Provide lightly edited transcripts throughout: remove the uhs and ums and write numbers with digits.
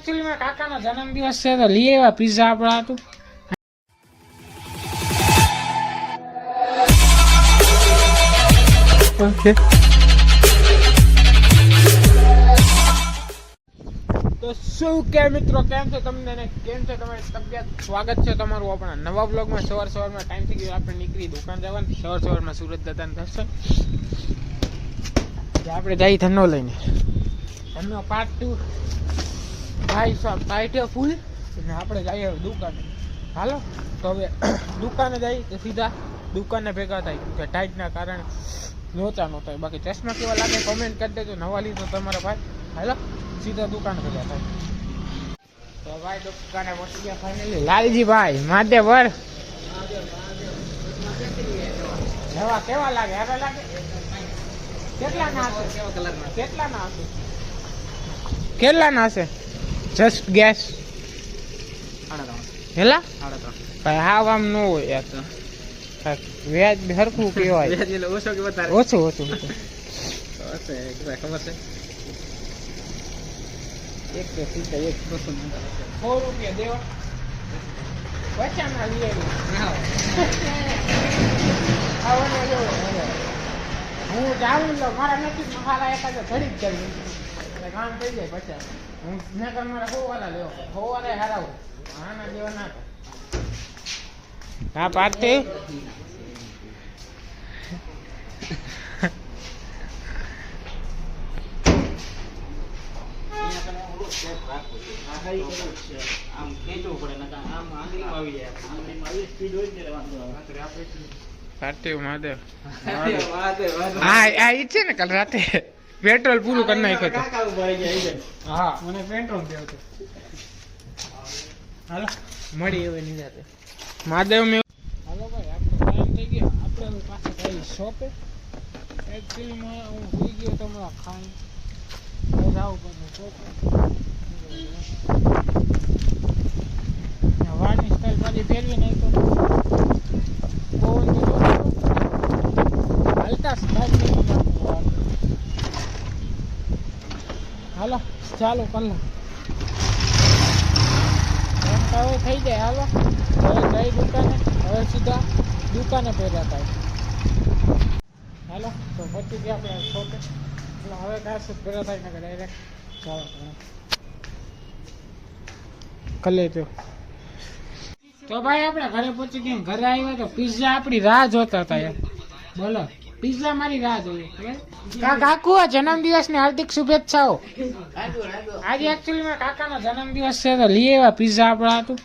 Actually મારા કાકાનો જન્મદિવસ છે તો લઈ આવ્યા પિઝા આપણા હતું. ઓકે તો શું કે મિત્રો, કેમ છે તમને ને કેમ છે તમારી તબિયત? સ્વાગત છે તમારું આપણા નવા બ્લોગમાં. સવારમાં ટાઈમ થઈ ગયો, આપણે નીકળી દુકાન જવાનું. સવારમાં સુરત દાદાને દર્શન આપણે જઈ ધનો લઈને. ધનો પાર્ટ 2 ભાઈ સાહેબ ટાઈટ ફૂલ અને આપણે જઈએ દુકાને. હાલો તો હવે દુકાને જઈએ તો સીધા દુકાને ભેગા થાય કે ટાઈટના કારણે લોચા નો થાય. બાકી ચશ્મા કેવા લાગે કોમેન્ટ કરી દેજો. નવા લીધો તમારા ભાઈ. હાલો સીધા દુકાન ભેગા થાય. તો ભાઈ દુકાને પહોંચી ગયા ફાઇનલી. લાલજી ભાઈ માધેવર હવા કેવા લાગે? હવે લાગે કેટલા ના હશે? કેટલા ના હશે? કેટલા ના હશે? Just guess. હેલા ભાઈ હાવ આમ ન હોય યાર. વ્યાજ સરખું કેવાય. ઓછું ખબર છે. એક તો સીધા 100 રૂપિયા દેવા વચ્ચામાં લઈ હું જાઉં તો મારા નથી મહારા એકાદ ઘડી જ કરી કામ થઈ જાય. પછી હું નકર મારા હોવાના લેવો હોવાના હારાવું આના દેવા ના હા પાર્ટી મહાદેવ. હા ઈ છે ને કાલ રાતે પેટ્રોલ પૂરું કરી નાખ્યું. હા મને પેટ્રોલ દેવું હતું. હાલો મળી હવે નિરાતે મહાદેવ મેં. હાલો ભાઈ આપણે ટાઈમ થઈ ગયો. આપણે પાછા જઈએ શોપે. એકચ્યુઅલીમાં હું સુઈ ગયો તો હમણાં ખાઈ જાઉં પડે શોપે. વાળની સ્ટાઈલ પાછી ફેરવી નહીં તો હલતા સ્ટાઈલ. હાલો ચાલો કલાક હવે થઈ જાય. હાલો હવે જઈ દુકાને. હવે સીધા દુકાને ભેગા થાય. હાલો તો પછી ગયા આપણે શોપે. હવે કાંઈ ભેગા થાય ને ડાયરેક્ટ ચાલો કલે તો ભાઈ આપણે ઘરે પહોંચી ગયા. ઘરે આવ્યા તો પિઝા આપણી રાહ જોતા હતા યાર. બોલો પિઝા મારી રાહ જોઈએ. કાકુ જન્મદિવસ ની હાર્દિક શુભેચ્છાઓ. આજે એકચ્યુઅલી મારા કાકાનો જન્મદિવસ છે તો લઈ આવ્યા પિઝા આપણા હતું.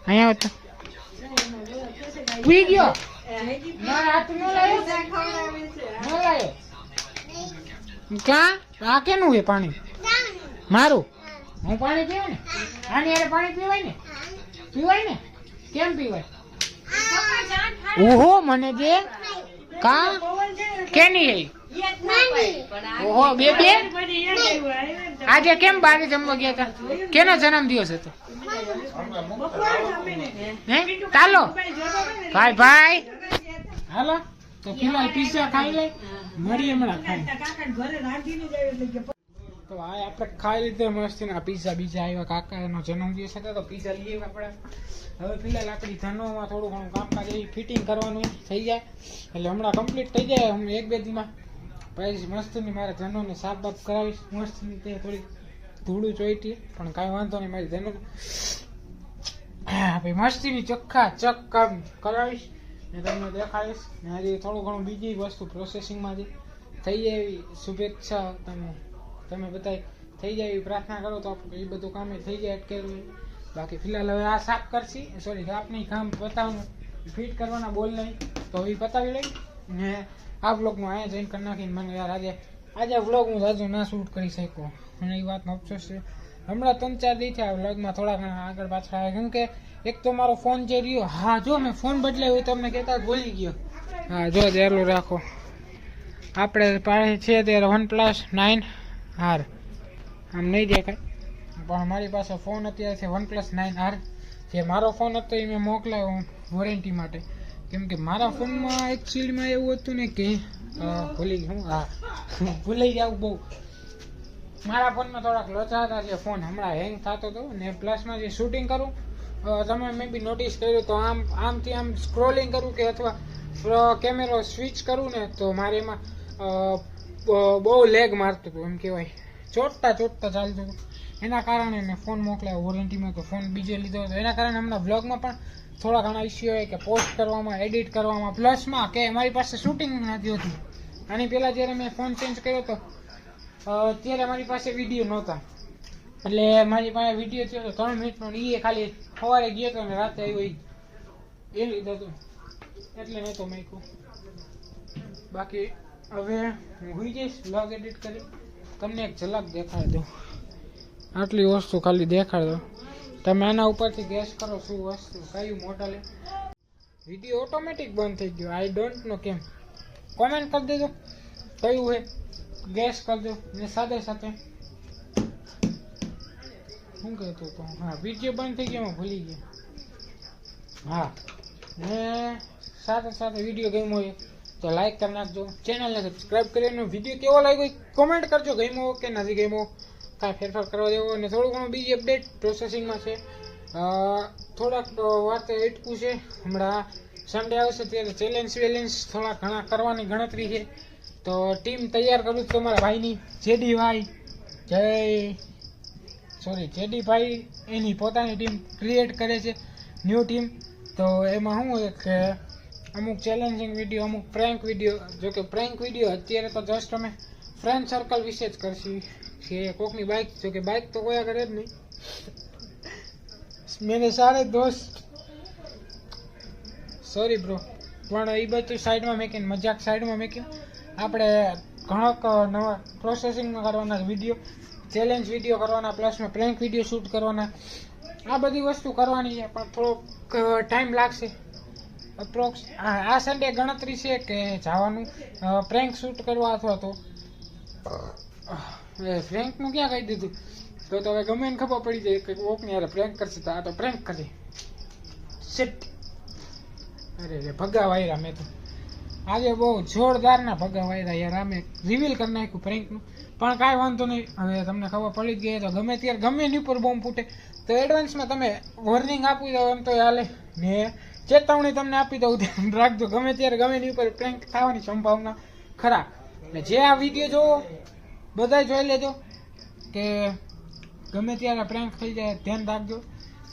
અહીંયા હતા પી ગયો ક્યાં આ કેનું છે પાણી? મારું હું પાણી પીવું ને. આની યાર પાણી પીવાય ને? પીવાય ને? કેમ પીવાય? ઓહો મને દે કા કેની ઓહો બે આજે કેમ બારે જમવા ગયા હતા? કેનો જન્મદિવસ હતો? ચાલો ભાઈ ભાઈ હાલો તો ફિલહાલ પિઝા ખાઈ લે. મળીએ હમણાં ખાઈ. તો આ આપણે ખાઈ લીધે મસ્ત ના પિઝા બીજા આવ્યા. કાકાનો જન્મદિવસ હતો તો પિઝા લઈ આવ્યા આપણે. હવે ફિલહાલ આપણી ધનોમાં થોડું ઘણું કામકાજ એ ફિટિંગ કરવાનું થઈ જાય એટલે હમણાં કમ્પ્લીટ થઈ જાય. હું 1-2 દીમાં પછી મસ્તની મારા ધનોને સાફ બાફ કરાવીશ. મસ્તની તે થોડી ધૂળું ચોઈટી પણ કાંઈ વાંધો નહીં. મારી ધનો ભાઈ મસ્તીની ચોખ્ખા ચક કામ કરાવીશ ને તમને દેખાડીશ. ને હજી થોડું ઘણું બીજી વસ્તુ પ્રોસેસિંગમાં જે થઈ જાય એવી શુભેચ્છા તમે બધા થઈ જાય એવી પ્રાર્થના કરો તો એ બધું કામ થઈ જાય અટકેલું. બાકી ફિલહાલ હવે આ સાફ કરશી સાફ નહીં કામ પતાવવાનું ફિટ કરવાના બોલ નહીં તો એ પતાવી લઈ ને આ બ્લોગમાં અહીંયા જઈને કરી નાખીને મને યાર આજે વ્લોગ હું જાજુ ના શૂટ કરી શકું. મને એ વાતનો અફસોસ છે. હમણાં 3-4 દી થયા વ્લોગમાં થોડા ઘણા આગળ પાછળ આવ્યા કેમ કે એક તો મારો ફોન જે રહ્યો. હા જો મેં ફોન બદલાયો તમને કહેતા ભૂલી ગયો. હા જો ચાલુ રાખો. આપણે પાસે છે ત્યારે OnePlus 9R આમ નહીં દેખાય પણ મારી પાસે ફોન અત્યારે છે OnePlus 9R. જે મારો ફોન હતો એ મેં મોકલાયો વોરંટી માટે કેમ કે મારા ફોનમાં એકચ્યુઅલીમાં એવું હતું ને કે ભૂલી ગયું. હા ભૂલાઈ જાવ બહુ મારા ફોનમાં થોડાક લોચા હતા, જે ફોન હમણાં હેંગ થતો હતો ને પ્લસમાં જે શૂટિંગ કરું તમે મે બી નોટિસ કર્યું તો આમથી આમ સ્ક્રોલિંગ કરું કે અથવા કેમેરો સ્વિચ કરું ને તો મારે એમાં બહુ લેગ મારતું હતું, એમ કહેવાય ચોટતા ચાલતું હતું. એના કારણે મેં ફોન મોકલાયો વોરંટીમાં, તો ફોન બીજે લીધો હતો. એના કારણે હમણાં વ્લોગમાં પણ થોડા ઘણા ઇસ્યુ હોય કે પોસ્ટ કરવામાં, એડિટ કરવામાં, પ્લસમાં કે મારી પાસે શૂટિંગ નથી હોતી. આની પહેલાં જ્યારે મેં ફોન ચેન્જ કર્યો હતો ત્યારે મારી પાસે વિડીયો નહોતા, એટલે મારી પાસે વિડીયો થયો હતો 3 મિનિટનો, એ ખાલી સવારે ગયો હતો અને રાતે આવ્યો એ લીધો હતો, એટલે નહોતો મૂક્યો. બાકી હવે હું હોઈ જઈશ, વ્લોગ એડિટ કરી તમને એક ઝલક દેખાડી દઉં. આટલી વસ્તુ ખાલી દેખાડ દો, તમે આના ઉપરથી ગેસ કરો શું વસ્તુ કયું મોડલ. વિડીયો ઓટોમેટિક બંધ થઈ ગયો, આઈ ડોન્ટ નો કેમ. કોમેન્ટ કરી દેજો કયું છે, ગેસ કરજો. ને સાથે શું કહેતો હતો, હા વિડીયો બંધ થઈ ગયો, ભૂલી ગયો. હા, ને સાથે વિડીયો ગમ્યો હોય તો લાઈક કરી નાખજો, ચેનલને સબસ્ક્રાઈબ કરીને વિડીયો કેવો લાગ્યો કોમેન્ટ કરજો, ગમ્યો કે નથી ગમ્યો, કાંઈ ફેરફાર કરવા દેવો. અને થોડું ઘણું બીજી અપડેટ પ્રોસેસિંગમાં છે, થોડાક વાત એટકું છે. હમણાં સન્ડે આવશે ત્યારે ચેલેન્જ થોડા ઘણા કરવાની ગણતરી છે, તો ટીમ તૈયાર કરું છું તમારા ભાઈની. જેડીભાઈ એની પોતાની ટીમ ક્રિએટ કરે છે, ન્યૂ ટીમ. તો એમાં શું હોય કે અમુક ચેલેન્જિંગ વિડીયો, અમુક પ્રેન્ક વિડીયો, જોકે પ્રેન્ક વિડીયો અત્યારે તો જસ્ટ અમે ફ્રેન્ડ સર્કલ વિશે જ કરશી કે કોકની બાઇક, જોકે બાઇક તો કોઈ આગળ જ નહીં. મેને સારે દોસ્ત સોરી બ્રો, પણ એ બધું સાઈડમાં મેકીને, મજાક સાઈડમાં મેકીને આપણે ઘણોક નવા પ્રોસેસિંગમાં કરવાના વિડીયો, ચેલેન્જ વિડીયો કરવાના, પ્લસમાં પ્રેન્ક વિડીયો શૂટ કરવાના, આ બધી વસ્તુ કરવાની છે. પણ થોડોક ટાઈમ લાગશે. અપ્રોક્સ આ સન્ડે ગણતરી છે કે જવાનું પ્રેન્ક શૂટ કરવા, અથવા તો પ્રેન્કનું ક્યાં કહી દીધું તો હવે ગમે એને ખબર પડી જાય કે કોકની યાર પ્રેન્ક કરશે, તો આ તો પ્રેન્ક કરે. શિટ, અરે ભગા વાયરા મેં તો આજે બહુ જોરદારના ભગા વાયરા યાર. આમે રિવીલ કરી નાખ્યું પ્રેન્કનું, પણ કાંઈ વાંધો નહીં. હવે તમને ખબર પડી જ ગઈ તો ગમે ત્યારે ગમે એની ઉપર બોમ્બ ફૂટે તો એડવાન્સમાં તમે વોર્નિંગ આપી દો, એમ તો હાલે. ને ચેતવણી તમને આપી દઉં, ધ્યાન રાખજો, ગમે ત્યારે ગમે એની ઉપર પ્રેન્ક થવાની સંભાવના ખરા. એટલે જે આ વિડીયો જોવો બધા જોઈ લેજો કે ગમે ત્યારે પ્રેન્ક થઈ જાય, ધ્યાન રાખજો.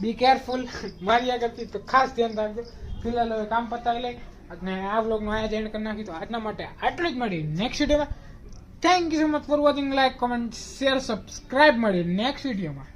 બી કેરફુલ, મારી આગળથી તો ખાસ ધ્યાન રાખજો. ફિલહાલ હવે કામ પતાવી લઈ અને આ વ્લોગનું અહીંયા એન્ડ કરી નાખી. તો આજના માટે આટલું જ. મળી નેક્સ્ટ વિડીયોમાં. Thank you so much for watching. Like, comment, share, subscribe. મળી નેક્સ્ટ વિડીયોમાં.